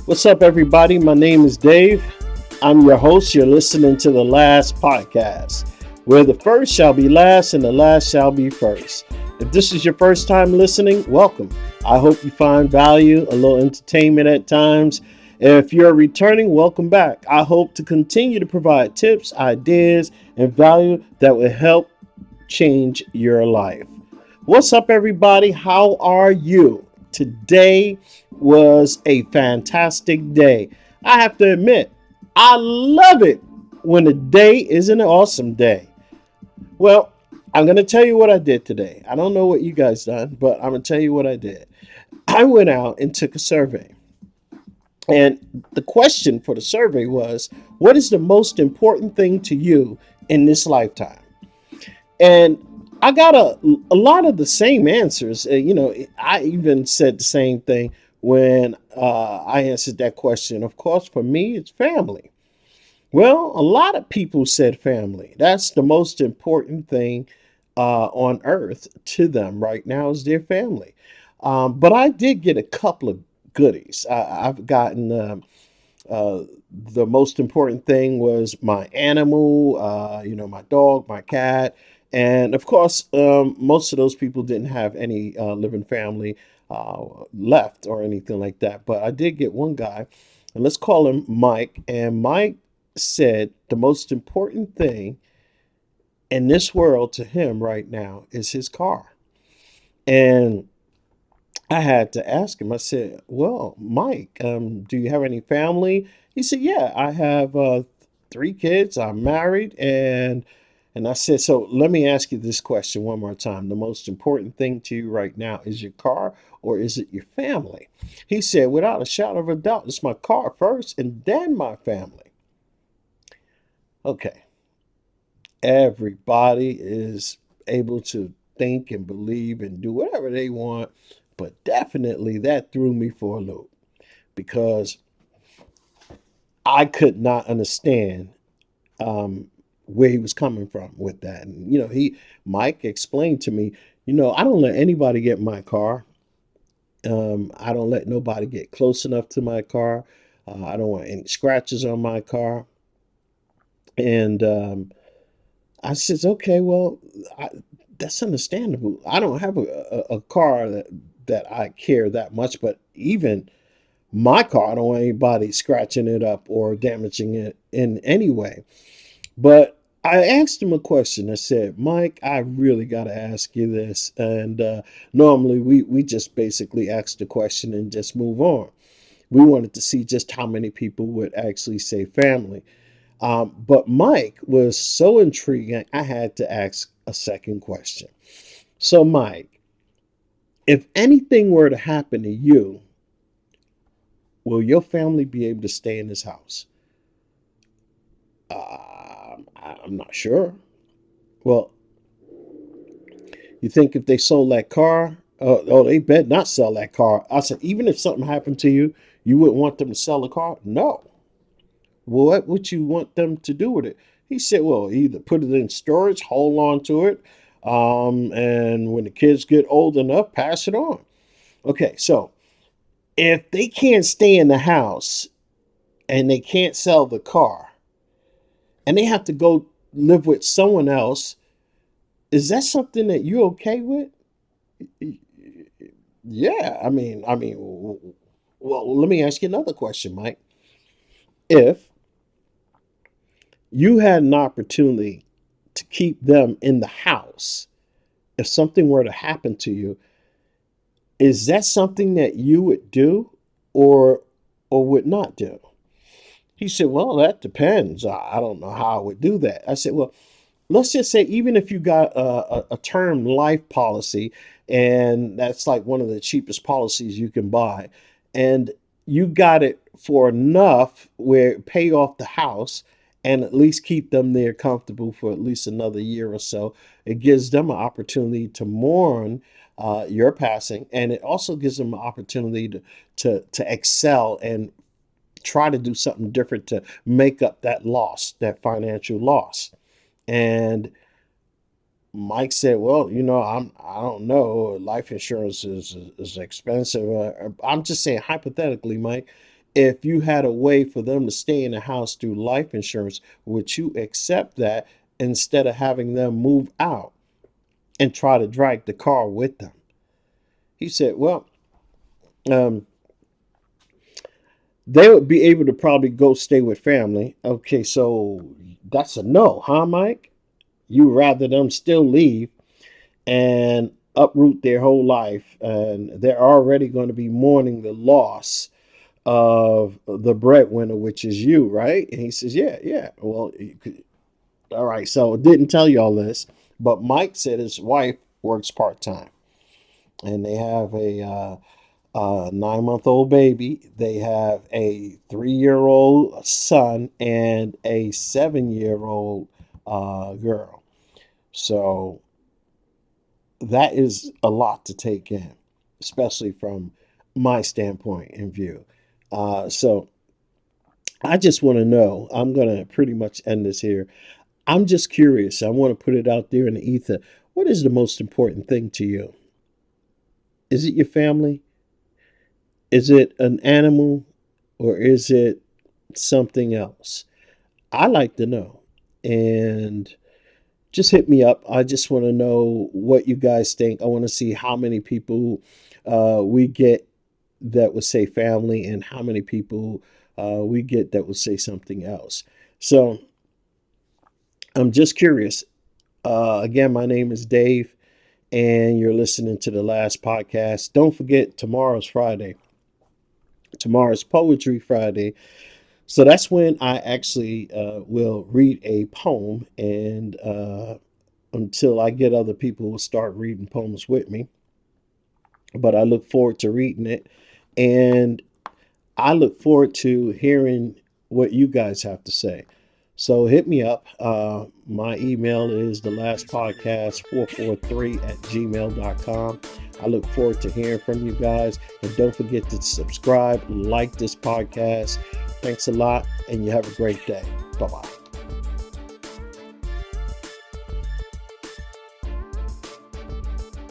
What's up, everybody? My name is Dave. I'm your host. You're listening to the Last Podcast, where the first shall be last and the last shall be first. If this is your first time listening, welcome. I hope you find value, a little entertainment at times. If you're returning, welcome back. I hope to continue to provide tips, ideas, and value that will help change your life. What's up, everybody? How are you? Today was a fantastic day. I have to admit, I love it when a day is an awesome day. Well, I'm going to tell you what I did today. I don't know what you guys done, but I'm going to tell you what I did. I went out and took a survey. And the question for the survey was, what is the most important thing to you in this lifetime? And I got a lot of the same answers. I even said the same thing when I answered that question. Of course, for me, it's family. Well, a lot of people said family. That's the most important thing on earth to them right now is their family. But I did get a couple of goodies. I've gotten uh, the most important thing was my animal, my dog, my cat. And of course, most of those people didn't have any living family left or anything like that. But I did get one guy, and let's call him Mike. And Mike said the most important thing in this world to him right now is his car. And I had to ask him. I said, "Well, Mike, do you have any family?" He said, "Yeah, I have three kids. I'm married." And I said, "So let me ask you this question one more time. The most important thing to you right now is your car, or is it your family?" He said, "Without a shadow of a doubt, it's my car first, and then my family." Okay, everybody is able to think and believe and do whatever they want, but definitely that threw me for a loop because I could not understand um, where he was coming from with that. And Mike explained to me, I don't let anybody get in my car. I don't let nobody get close enough to my car. I don't want any scratches on my car. And I says, okay, well, I, that's understandable. I don't have a car that I care that much, but even my car, I don't want anybody scratching it up or damaging it in any way. But I asked him a question. I said, Mike, I really got to ask you this. And normally we just basically ask the question and just move on. We wanted to see just how many people would actually say family. But Mike was so intriguing, I had to ask a second question. So, Mike, if anything were to happen to you, will your family be able to stay in this house? I'm not sure. Well, you think if they sold that car, oh, they bet not sell that car. I said, even if something happened to you, you wouldn't want them to sell the car? No. Well, what would you want them to do with it? He said, well, either put it in storage, hold on to it, and when the kids get old enough, pass it on. Okay, so if they can't stay in the house and they can't sell the car and they have to go live with someone else, is that something that you're okay with? Yeah, well, let me ask you another question, Mike. If you had an opportunity to keep them in the house, if something were to happen to you, is that something that you would do or would not do? He said, well, that depends. I don't know how I would do that. I said, well, let's just say even if you got a term life policy, and that's like one of the cheapest policies you can buy, and you got it for enough where it pay off the house and at least keep them there comfortable for at least another year or so. It gives them an opportunity to mourn your passing, and it also gives them an opportunity to excel and try to do something different to make up that loss, that financial loss. And Mike said, "Well, I don't know. Life insurance is expensive. I'm just saying hypothetically, Mike, if you had a way for them to stay in the house through life insurance, would you accept that instead of having them move out and try to drag the car with them?" He said, "Well, um, they would be able to probably go stay with family." Okay, so that's a no, huh, Mike? You rather them still leave and uproot their whole life, and they're already going to be mourning the loss of the breadwinner, which is you, right? And he says, "Yeah, yeah. Well, all right." So didn't tell you all this, but Mike said his wife works part time, and they have a 9 month old baby. They have a 3 year old son and a 7 year old girl. So that is a lot to take in, especially from my standpoint and view. So I just want to know. I'm going to pretty much end this here. I'm just curious. I want to put it out there in the ether. What is the most important thing to you? Is it your family? Is it an animal? Or is it something else? I like to know. And just hit me up. I just want to know what you guys think. I want to see how many people we get that would say family and how many people we get that would say something else. So I'm just curious. Again, my name is Dave, and you're listening to the last podcast. Don't forget, tomorrow's Friday. Tomorrow's Poetry Friday. So that's when I actually will read a poem, and until I get other people to start reading poems with me. But I look forward to reading it, and I look forward to hearing what you guys have to say. So hit me up. My email is the last podcast 443 at gmail.com. I look forward to hearing from you guys. And don't forget to subscribe, like this podcast. Thanks a lot, and you have a great day. Bye bye.